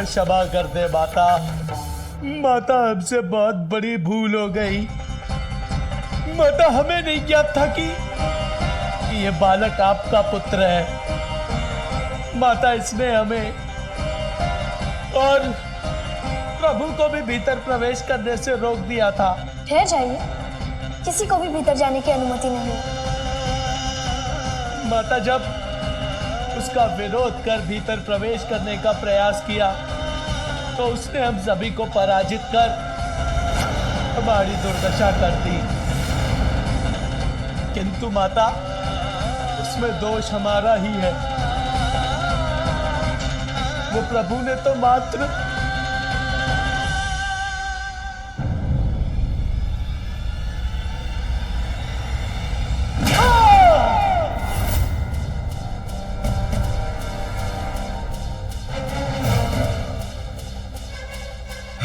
क्षमा कर दे माता। माता हमसे बहुत बड़ी भूल हो गई। माता हमें नहीं ज्ञात था कि ये बालक आपका पुत्र है। माता इसने हमें और प्रभु को भी भीतर प्रवेश करने से रोक दिया था। ठहर जाइए, किसी को भी भीतर जाने की अनुमति नहीं है। माता जब उसका विरोध कर भीतर प्रवेश करने का प्रयास किया तो उसने हम सभी को पराजित कर हमारी दुर्दशा कर दी। किंतु माता उसमें दोष हमारा ही है। वो प्रभु ने तो मात्र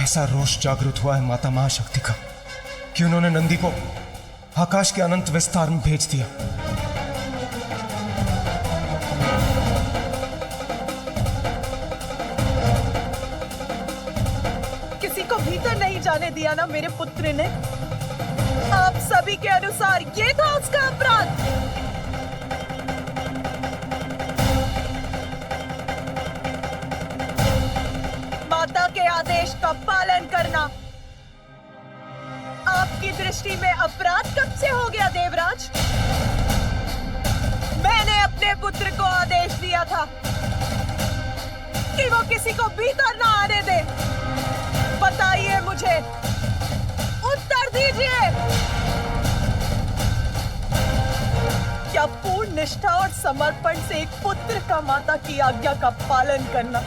ऐसा रोष जागृत हुआ है माता महाशक्ति का कि उन्होंने नंदी को आकाश के अनंत विस्तार में भेज दिया। किसी को भीतर नहीं जाने दिया ना मेरे पुत्र ने। आप सभी के अनुसार ये था उसका अपराध। माता के आदेश का पालन करना आपकी दृष्टि में अपराध कब से हो गया देवराज? मैंने अपने पुत्र को आदेश दिया था कि वो किसी को भीतर ना आने दे। बताइए मुझे, उत्तर दीजिए। क्या पूर्ण निष्ठा और समर्पण से एक पुत्र का माता की आज्ञा का पालन करना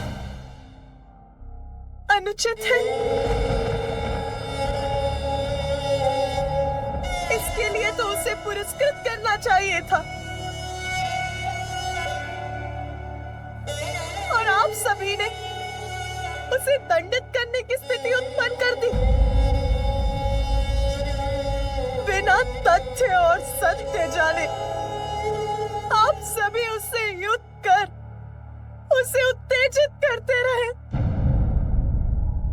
अनुचित है? इसके लिए तो उसे पुरस्कृत करना चाहिए था। और आप सभी ने उसे दंडित करने की स्थिति उत्पन्न कर दी। बिना तथ्य और सत्य जाने आप सभी उससे युद्ध कर उसे उत्तेजित करते रहे।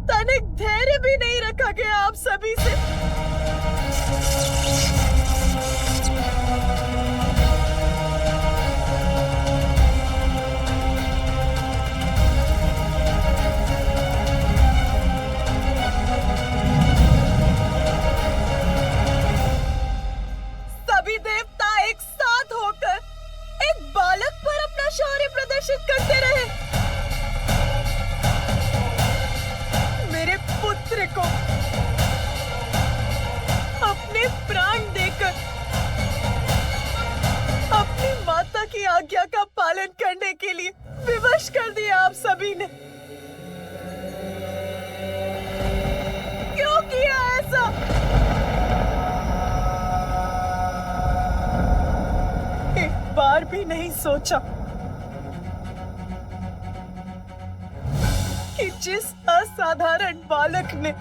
तनिक धैर्य भी नहीं रखा गया आप सभी से। सभी देवता एक साथ होकर एक बालक पर अपना शौर्य प्रदर्शित करते रहे। मेरे पुत्र को अपने प्राण देकर अपनी माता की आज्ञा का पालन करने के लिए विवश कर दिया आप सभी ने। क्यों किया ऐसा? एक बार भी नहीं सोचा कि जिस असाधारण बालक ने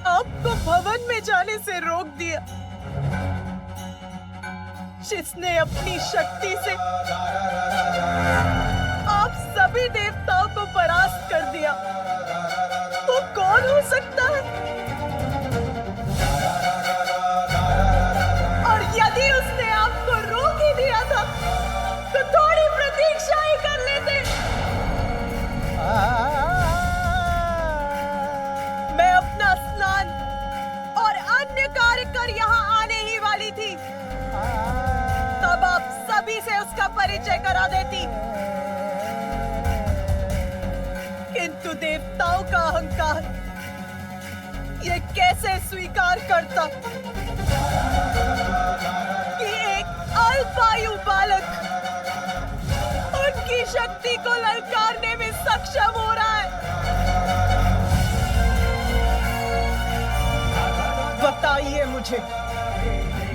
आपको भवन में जाने से रोक दिया, जिसने अपनी शक्ति से आप सभी देवताओं को परास्त कर दिया, वो कौन हो सकता है? और यदि उसने आपको रोक ही दिया था तो थोड़ी प्रतीक्षा ही कर लेते। मैं अपना स्नान और अन्य कार्य कर यहाँ आने ही वाली थी, तब आप सभी से उसका परिचय करा देती। किंतु देवताओं का अहंकार ये कैसे स्वीकार करता कि एक अल्पायु बालक उनकी शक्ति को ललकारने में सक्षम हो रहा है? बताइए मुझे,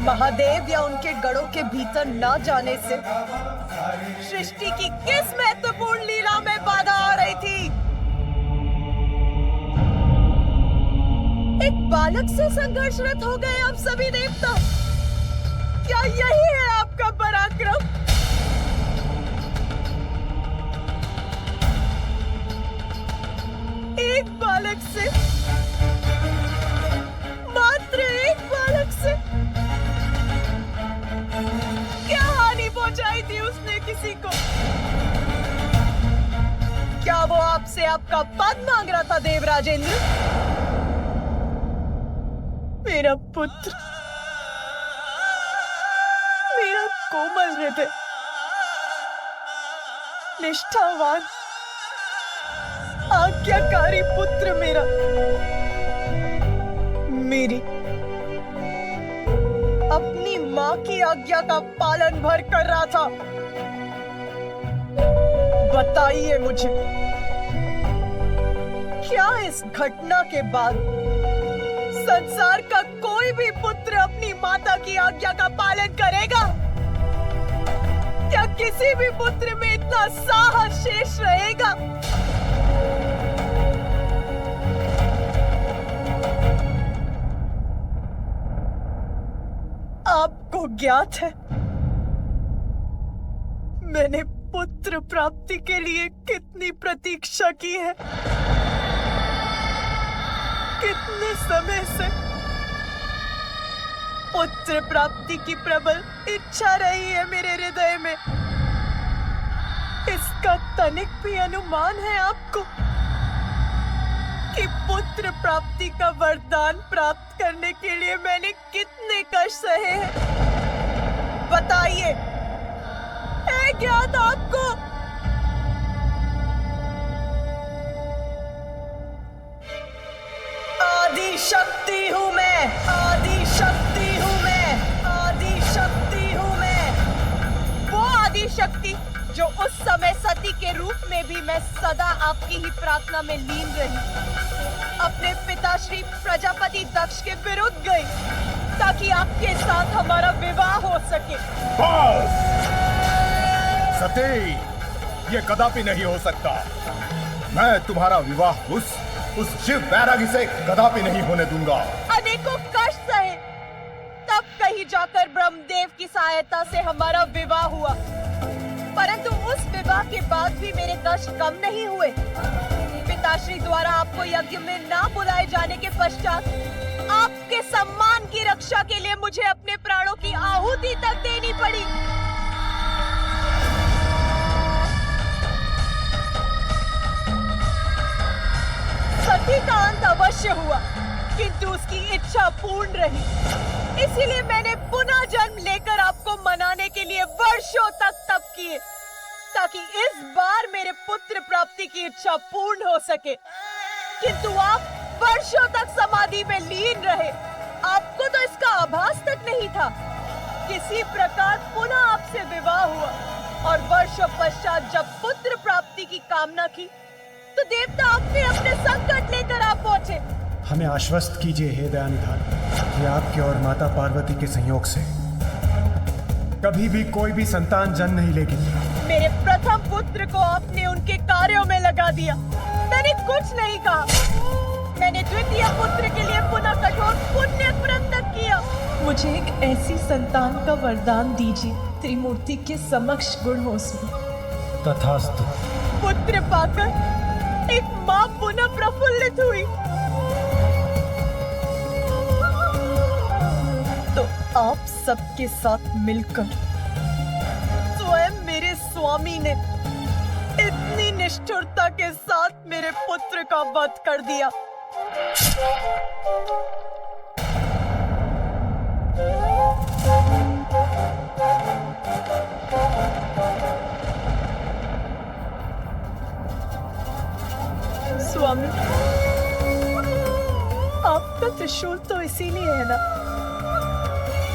महादेव या उनके गढ़ों के भीतर न जाने से सृष्टि की किस महत्वपूर्ण लीला में बाधा आ रही थी? एक बालक से संघर्षरत हो गए आप सभी देवता। क्या यही है आपका पराक्रम? एक बालक से, मात्र एक बालक से क्या हानि पहुंचाई थी उसने किसी को? क्या वो आपसे आपका पद मांग रहा था देवराजेंद्र? मेरा पुत्र, मेरा कोमल हृदय, निष्ठावान, आज्ञाकारी पुत्र मेरा, मेरी अपनी मां की आज्ञा का पालन भर कर रहा था। बताइए मुझे, क्या इस घटना के बाद संसार का कोई भी पुत्र अपनी माता की आज्ञा का पालन करेगा? क्या किसी भी पुत्र में इतना साहस शेष रहेगा? आपको ज्ञात है मैंने पुत्र प्राप्ति के लिए कितनी प्रतीक्षा की है, कितने समय से पुत्र प्राप्ति की प्रबल इच्छा रही है मेरे हृदय में। इसका तनिक भी अनुमान है आपको कि पुत्र प्राप्ति का वरदान प्राप्त करने के लिए मैंने कितने कष्ट सहे हैं? बताइए, है ज्ञात आपको? आदि शक्ति हूं मैं, आदि शक्ति हूं मैं, आदि शक्ति हूं मैं। वो आदि शक्ति जो उस समय सती के रूप में भी मैं सदा आपकी ही प्रार्थना में लीन रही, अपने पिता श्री प्रजापति दक्ष के विरुद्ध गई ताकि आपके साथ हमारा विवाह हो सके। बस! सती, ये कदापि नहीं हो सकता। मैं तुम्हारा विवाह उस शिव बैरागी से कदापि नहीं होने दूंगा। अनेकों कष्ट सहे, तब कहीं जाकर ब्रह्मदेव की सहायता से हमारा विवाह हुआ, परंतु उस विवाह के बाद भी मेरे कष्ट कम नहीं हुए। पिताश्री द्वारा आपको यज्ञ में ना बुलाए जाने के पश्चात आपके सम्मान की रक्षा के लिए मुझे अपने प्राणों की आहुति तक देनी पड़ी। सती का अंत अवश्य हुआ, किंतु उसकी इच्छा पूर्ण रही। इसीलिए मैंने पुनः जन्म लेकर आपको मनाने के लिए वर्षों तक तप किए, ताकि इस बार मेरे पुत्र प्राप्ति की इच्छा पूर्ण हो सके। किंतु आप वर्षों तक समाधि में लीन रहे, आपको तो इसका आभास तक नहीं था। किसी प्रकार पुनः आपसे विवाह हुआ और वर्षों पश्चात जब पुत्र प्राप्ति की कामना की तो देवता अपने अपने संकट लेकर आ पहुंचे। हमें आश्वस्त कीजिए हे दयानिधान कि आपके और माता पार्वती के संयोग से कभी भी कोई भी संतान जन्म नहीं लेगी। मेरे प्रथम पुत्र को आपने उनके कार्यों में लगा दिया, मैंने कुछ नहीं कहा। मैंने द्वितीय पुत्र के लिए पुनः कठोर पुण्य व्रत तक किया। मुझे एक ऐसी संतान का वरदान दीजिए, त्रिमूर्ति के समक्ष गुण हो उसमें। तथास्तु। पुत्र पाकर एक माँ पुनः प्रफुल्लित हुई तो आप सबके साथ मिलकर स्वयं मेरे स्वामी ने इतनी निष्ठुरता के साथ मेरे पुत्र का वध कर दिया। स्वामी, आपका त्रिशूल तो इसीलिए है ना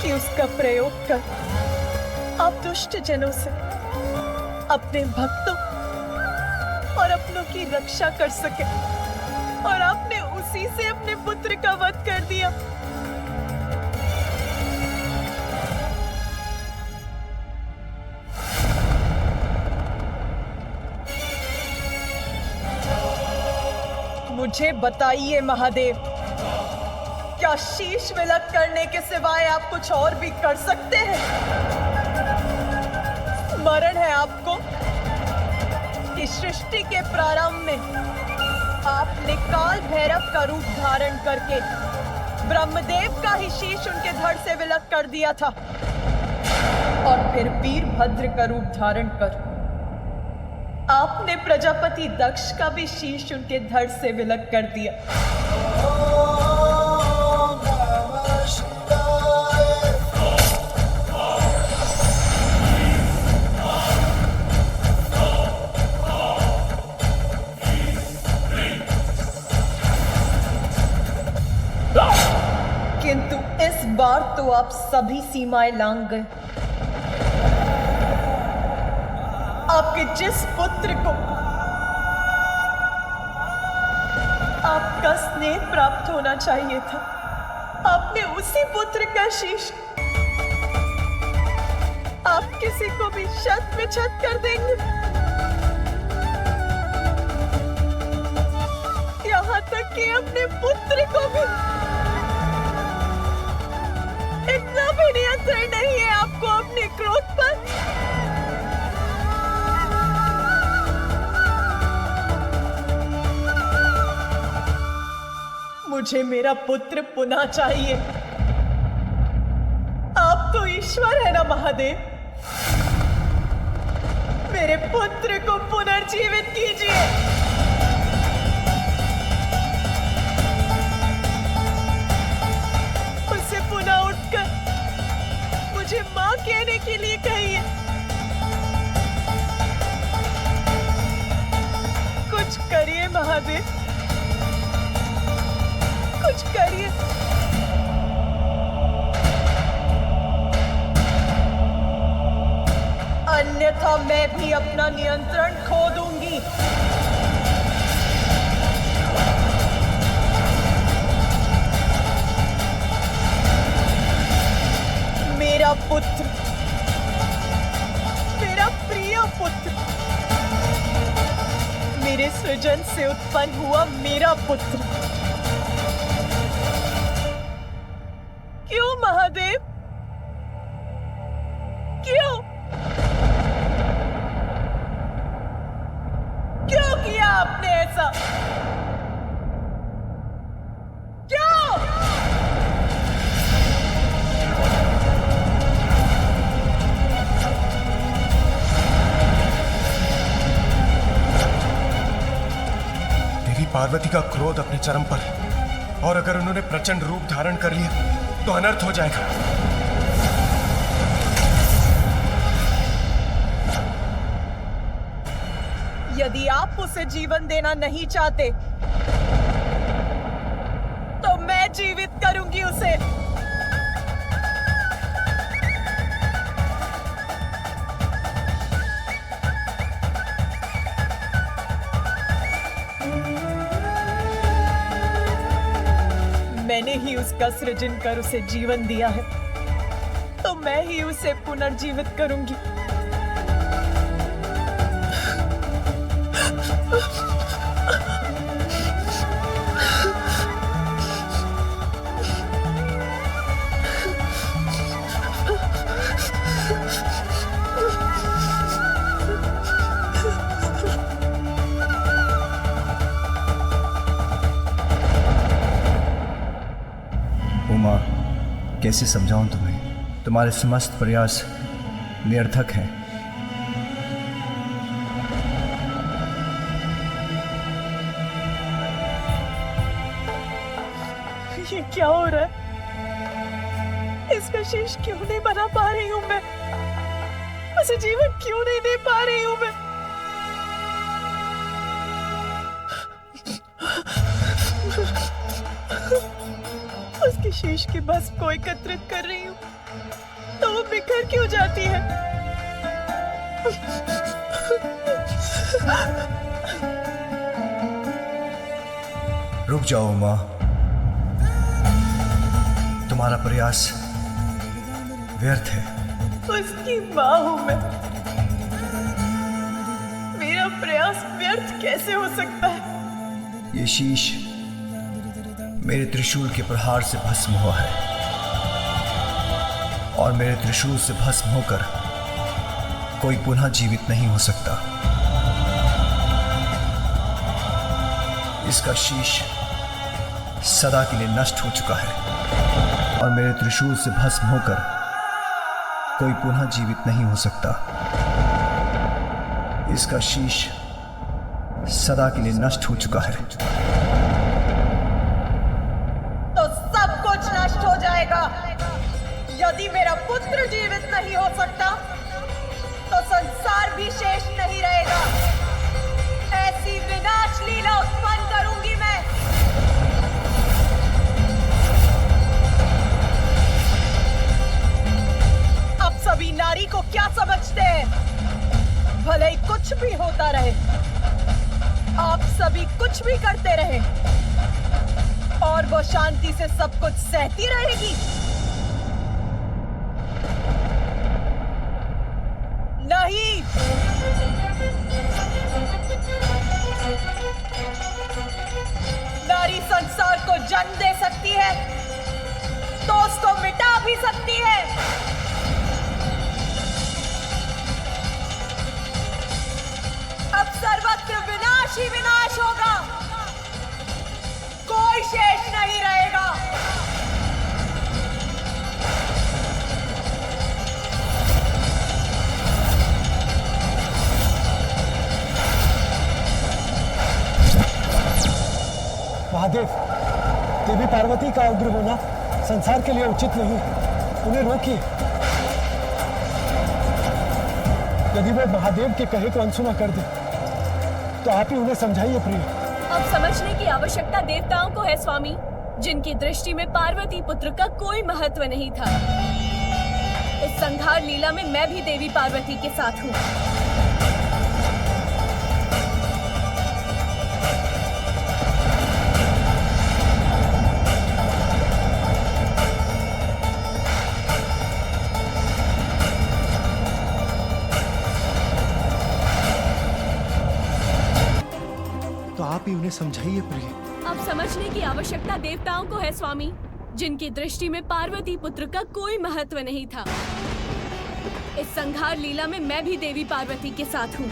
कि उसका प्रयोग कर आप दुष्ट जनों से, अपने भक्तों और अपनों की रक्षा कर सके, और आपने उसी से अपने पुत्र का वध कर दिया। मुझे बताइए महादेव, क्या शीश विलक करने के सिवाय आप कुछ और भी कर सकते हैं? स्मरण है आपको कि सृष्टि के प्रारंभ में आपने भैरव का रूप धारण करके ब्रह्मदेव का ही शीश उनके धड़ से विलग कर दिया था, और फिर वीरभद्र का रूप धारण कर आपने प्रजापति दक्ष का भी शीश उनके धड़ से विलग कर दिया। किंतु इस बार तो आप सभी सीमाएं लांघ गए। आपके जिस पुत्र को आपका स्नेह प्राप्त होना चाहिए था, आपने उसी पुत्र का शीश आप किसी को भी छत में छत कर देंगे। यहाँ तक कि अपने पुत्र को भी। इतना भी नियंत्रण नहीं है आपको अपने क्रोध पर। मुझे मेरा पुत्र पुनः चाहिए। आप तो ईश्वर है ना महादेव, मेरे पुत्र को पुनर्जीवित कीजिए। उसे पुनः उठकर मुझे मां कहने के लिए कहिए। कुछ करिए महादेव, कुछ करिए। अन्यथा मैं भी अपना नियंत्रण खो दूंगी। मेरा पुत्र, मेरा प्रिय पुत्र, मेरे सृजन से उत्पन्न हुआ मेरा पुत्र। क्यों महादेव, क्यों क्यों किया आपने ऐसा? क्यों? देवी पार्वती का क्रोध अपने चरम पर है, और अगर उन्होंने प्रचंड रूप धारण कर लिया तो अनर्थ हो जाएगा। यदि आप उसे जीवन देना नहीं चाहते तो मैं जीवित करूंगी उसे। मैंने ही उसका सृजन कर उसे जीवन दिया है, तो मैं ही उसे पुनर्जीवित करूंगी। उमा, कैसे समझाऊं तुम्हें? तुम्हारे समस्त प्रयास निरर्थक हैं। ये क्या हो रहा है? इसका शीश क्यों नहीं बना पा रही हूं मैं? उसे जीवन क्यों नहीं दे पा रही हूं मैं? उसकी शीश की भस्म को एकत्रित कर रही हूं तो वो बिखर क्यों जाती है? रुक जाओ उमा, तुम्हारा प्रयास व्यर्थ है। उसकी मां हूं मैं, मेरा प्रयास व्यर्थ कैसे हो सकता है? ये शीश मेरे त्रिशूल के प्रहार से भस्म हुआ है, और मेरे त्रिशूल से भस्म होकर कोई पुनः जीवित नहीं हो सकता। इसका शीश सदा के लिए नष्ट हो चुका है और मेरे त्रिशूल से भस्म होकर कोई पुनः जीवित नहीं हो सकता। इसका शीश सदा के लिए नष्ट हो चुका है। तो सब कुछ नष्ट हो जाएगा। यदि मेरा पुत्र जीवित नहीं हो सकता तो संसार भी शेष नहीं रहेगा। ऐसी विनाश लीला उत्पन्न करूंगी मैं। अब सभी नारी को क्या समझते हैं? भले ही कुछ भी होता रहे, आप सभी कुछ भी करते रहे और वो शांति से सब कुछ सहती रहेगी। नहीं, नारी संसार को जन्म दे सकती है तो उसको मिटा भी सकती है। अब सर्वत्र विनाश ही विनाश होगा, कोई शेष नहीं रहेगा। महादेव, देवी पार्वती का उग्र होना संसार के लिए उचित नहीं। उन्हें रोकिए। यदि वो महादेव के कहे को अनसुना कर दे तो आप ही उन्हें समझाइए प्रिय। अब समझने की आवश्यकता देवताओं को है स्वामी, जिनकी दृष्टि में पार्वती पुत्र का कोई महत्व नहीं था। इस संहार लीला में मैं भी देवी पार्वती के साथ हूँ। तो आप ही उन्हें समझाइए प्रिय। अब समझने की आवश्यकता देवताओं को है स्वामी, जिनकी दृष्टि में पार्वती पुत्र का कोई महत्व नहीं था। इस संहार लीला में मैं भी देवी पार्वती के साथ हूँ।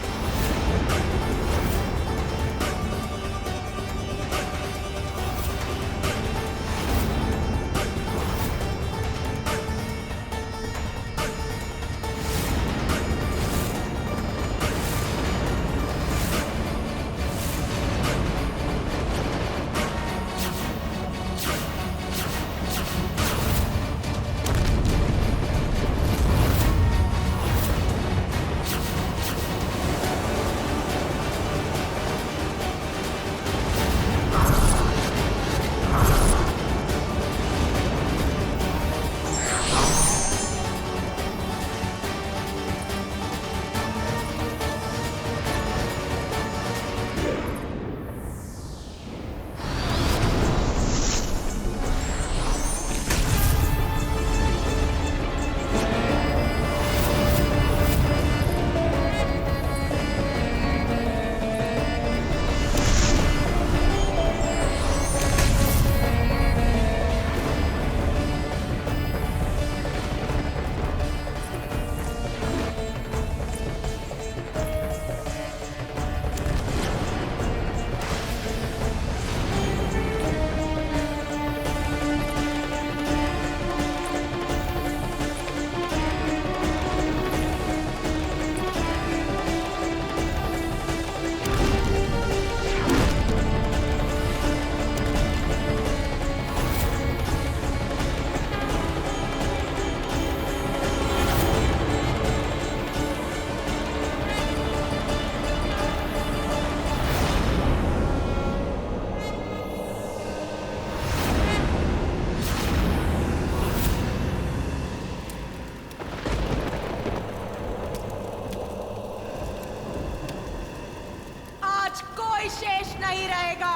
शेष नहीं रहेगा,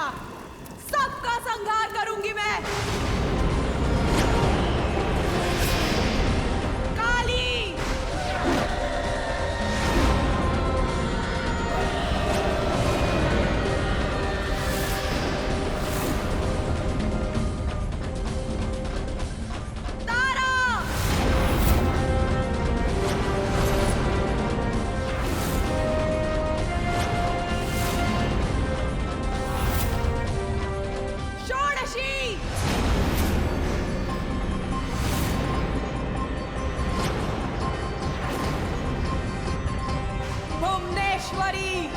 सबका संहार करूंगी मैं। काली, तारा, षोडशी, परमेश्वरी।